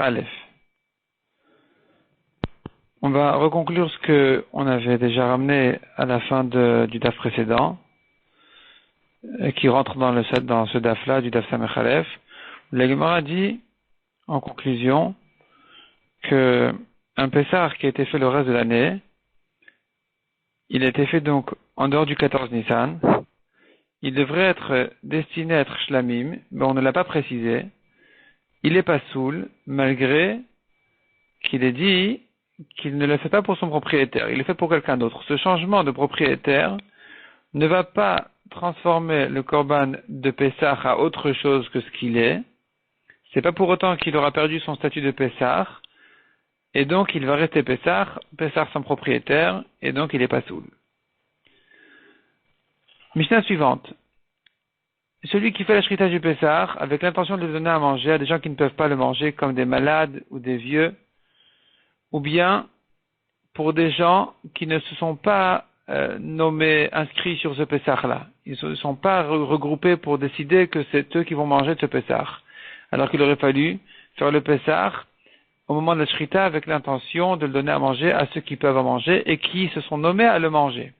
Aleph. On va reconclure ce que on avait déjà ramené à la fin du daf précédent, qui rentre dans ce daf-là, du daf Samech Aleph. La Gemara dit, en conclusion, que un Pessah qui a été fait le reste de l'année, il a été fait donc en dehors du 14 Nissan. Il devrait être destiné à être shlamim, mais on ne l'a pas précisé. Il est pas soul, malgré qu'il ait dit qu'il ne le fait pas pour son propriétaire, il le fait pour quelqu'un d'autre. Ce changement de propriétaire ne va pas transformer le korban de Pessah à autre chose que ce qu'il est. C'est pas pour autant qu'il aura perdu son statut de Pessah, et donc il va rester Pessah son propriétaire, et donc il est pas soul. Mishnah suivante. Celui qui fait la shrita du Pessah avec l'intention de le donner à manger à des gens qui ne peuvent pas le manger, comme des malades ou des vieux, ou bien pour des gens qui ne se sont pas inscrits sur ce Pessah-là. Ils ne sont pas regroupés pour décider que c'est eux qui vont manger de ce Pessah. Alors qu'il aurait fallu faire le Pessah au moment de la shrita avec l'intention de le donner à manger à ceux qui peuvent en manger et qui se sont nommés à le manger.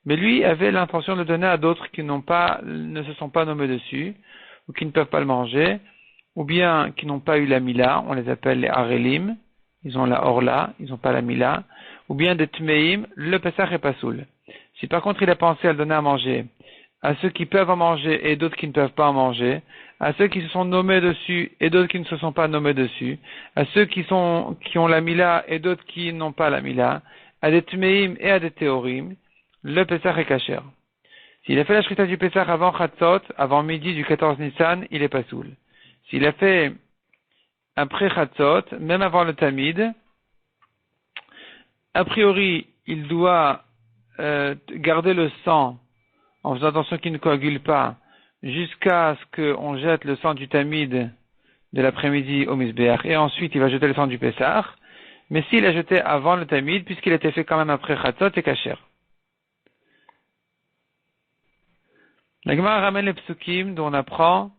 Mais lui avait l'intention de le donner à d'autres qui ne se sont pas nommés dessus, ou qui ne peuvent pas le manger, ou bien qui n'ont pas eu la mila, on les appelle les arelim, ils ont la orla, ils n'ont pas la mila, ou bien des tmeim, le Pessah est pas soul. Si par contre il a pensé à le donner à manger à ceux qui peuvent en manger et d'autres qui ne peuvent pas en manger, à ceux qui se sont nommés dessus et d'autres qui ne se sont pas nommés dessus, à ceux qui ont la mila et d'autres qui n'ont pas la mila, à des tmeim et à des théorim, le Pessah est kasher. S'il a fait la shrita du Pessah avant Chatzot, avant midi du 14 Nissan, il est pas soul. S'il a fait après Chatzot, même avant le Tamid, a priori, il doit garder le sang en faisant attention qu'il ne coagule pas jusqu'à ce qu'on jette le sang du Tamid de l'après-midi au Misbeach et ensuite il va jeter le sang du Pessah. Mais s'il a jeté avant le Tamid, puisqu'il a été fait quand même après Chatzot, c'est kasher. La Gemara ramène les psukim dont on apprend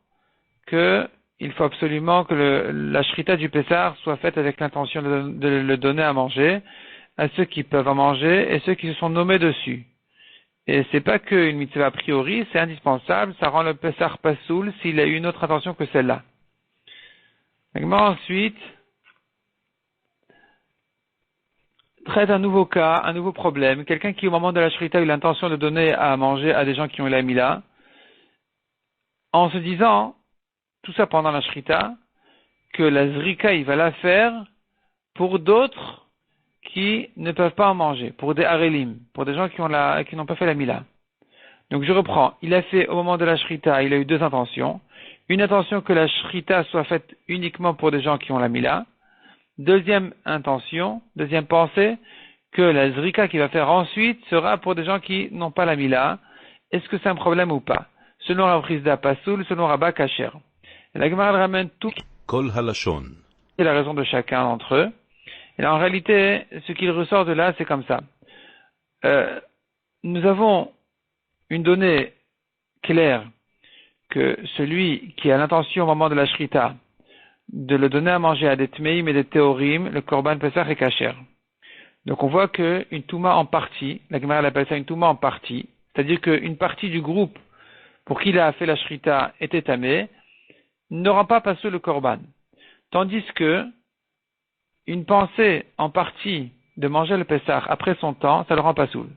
que il faut absolument que la shrita du Pessah soit faite avec l'intention de le donner à manger à ceux qui peuvent en manger et ceux qui se sont nommés dessus. Et c'est pas qu'une mitzvah a priori, c'est indispensable, ça rend le Pessah pas soul s'il a eu une autre intention que celle-là. La Gemara ensuite traite un nouveau cas, un nouveau problème. Quelqu'un qui au moment de la shrita a eu l'intention de donner à manger à des gens qui ont la mila, en se disant, tout ça pendant la shrita, que la zrika, il va la faire pour d'autres qui ne peuvent pas en manger, pour des harelim, pour des gens qui n'ont pas fait la mila. Donc je reprends. Il a fait au moment de la shrita, il a eu deux intentions. Une intention que la shrita soit faite uniquement pour des gens qui ont la mila. Deuxième intention, deuxième pensée, que la zrika qu'il va faire ensuite sera pour des gens qui n'ont pas la mila. Est-ce que c'est un problème ou pas? Selon Rav Pasoul, selon Rabba Kasher. Et la Gemara ramène tout. Kol halashon. C'est la raison de chacun d'entre eux. Et là, en réalité, ce qu'il ressort de là, c'est comme ça. Nous avons une donnée claire que celui qui a l'intention au moment de la shrita de le donner à manger à des tmeim et des théorim, le korban Pessah est kasher. Donc on voit qu'une touma en partie, la Gemara appelle ça une touma en partie, c'est-à-dire qu'une partie du groupe pour qui il a fait la shrita était tamé, ne rend pas passer le korban. Tandis que une pensée en partie de manger le Pessah après son temps, ça le rend pas soul.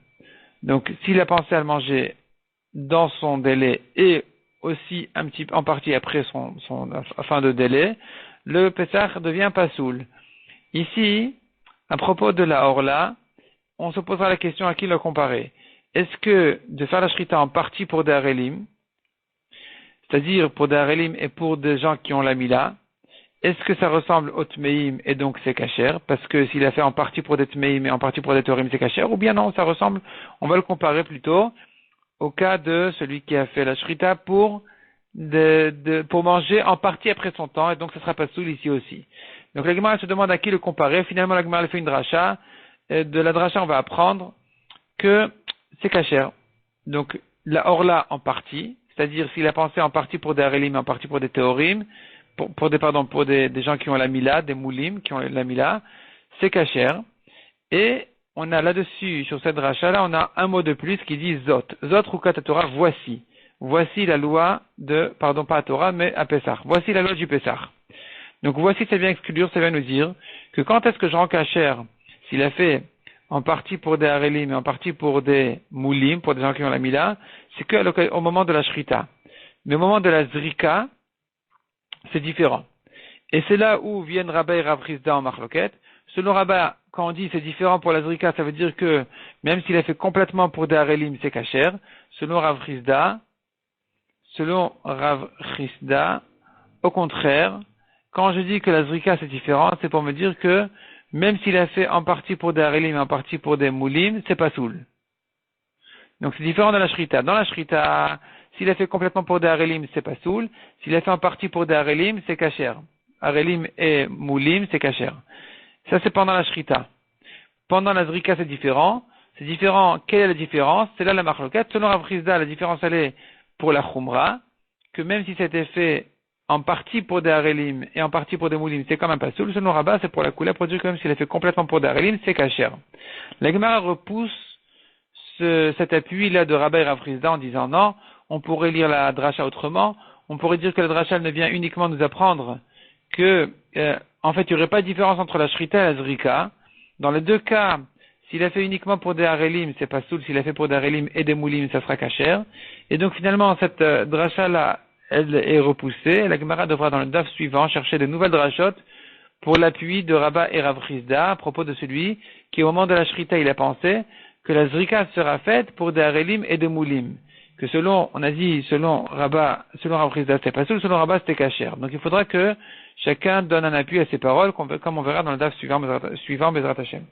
Donc s'il a pensé à le manger dans son délai et aussi en partie après son fin de délai, le Pessah devient pas soul. Ici, à propos de la orla, on se posera la question à qui le comparer. Est-ce que de faire la shrita en partie pour des harelim, c'est-à-dire pour des harelim et pour des gens qui ont la mila, est-ce que ça ressemble au tmeim et donc c'est kasher? Parce que s'il a fait en partie pour des tmeim et en partie pour des théorim, c'est kasher? Ou bien non, ça ressemble, on va le comparer plutôt au cas de celui qui a fait la shrita pour manger en partie après son temps, et donc ça sera pas soul ici aussi. Donc la Gemara se demande à qui le comparer. Finalement, la Gemara fait une dracha. De la dracha, on va apprendre que c'est kasher. Donc la orla en partie, c'est-à-dire s'il a pensé en partie pour des harelim et en partie pour des théorim, pour des gens qui ont la mila, des moulim, qui ont la mila, c'est kasher. Et on a là-dessus, sur cette dracha-là, on a un mot de plus qui dit zot. Zot rukat Torah, voici. Voici la loi pas à Torah, mais à Pessah. Voici la loi du Pessah. Donc voici, ça vient exclure, ça vient nous dire que quand est-ce que je rends kasher, s'il a fait en partie pour des harelim et en partie pour des moulim, pour des gens qui ont la mila, c'est qu'au moment de la shrita. Mais au moment de la zrika, c'est différent. Et c'est là où viennent Rabba et Rav Chisda en marloquette. Selon Rabba, quand on dit c'est différent pour la zrika, ça veut dire que même s'il a fait complètement pour des harelim, c'est kasher. Selon Rav Chisda, au contraire, quand je dis que la zrika c'est différent, c'est pour me dire que même s'il a fait en partie pour des harelim et en partie pour des moulim, c'est pas soul. Donc c'est différent de la shrita. Dans la shrita, s'il a fait complètement pour des harelim, c'est pas soul. S'il a fait en partie pour des harelim, c'est kasher. Harelim et moulim, c'est kasher. Ça c'est pendant la shrita. Pendant la zrika, c'est différent. C'est différent. Quelle est la différence? C'est là la marloquette. Selon Rav Chisda, la différence elle est pour la chumra, que même si c'était fait en partie pour des harelim et en partie pour des moulim, c'est quand même pas soul. Selon Rabba, c'est pour la couleur, pour dire que même s'il a fait complètement pour des harelim, c'est kasher. La Gemara repousse cet appui-là de Rabba et Rav Chisda en disant non, on pourrait lire la dracha autrement. On pourrait dire que la dracha ne vient uniquement nous apprendre que, en fait, il n'y aurait pas de différence entre la shrita et la zrika. Dans les deux cas, s'il a fait uniquement pour des harelim, c'est pas soul. S'il a fait pour des harelim et des moulim, ça sera kasher. Et donc, finalement, cette dracha-là, elle est repoussée. La Gemara devra, dans le daf suivant, chercher de nouvelles drachot pour l'appui de Rabba et Rav Chisda à propos de celui qui, au moment de la shrita, il a pensé que la zrika sera faite pour des harelim et des moulim. Que selon Rav Chisda, c'était pas soul, selon Rabba, c'était kasher. Donc, il faudra que chacun donne un appui à ses paroles, comme on verra dans le daf suivant, Bezrat Hashem.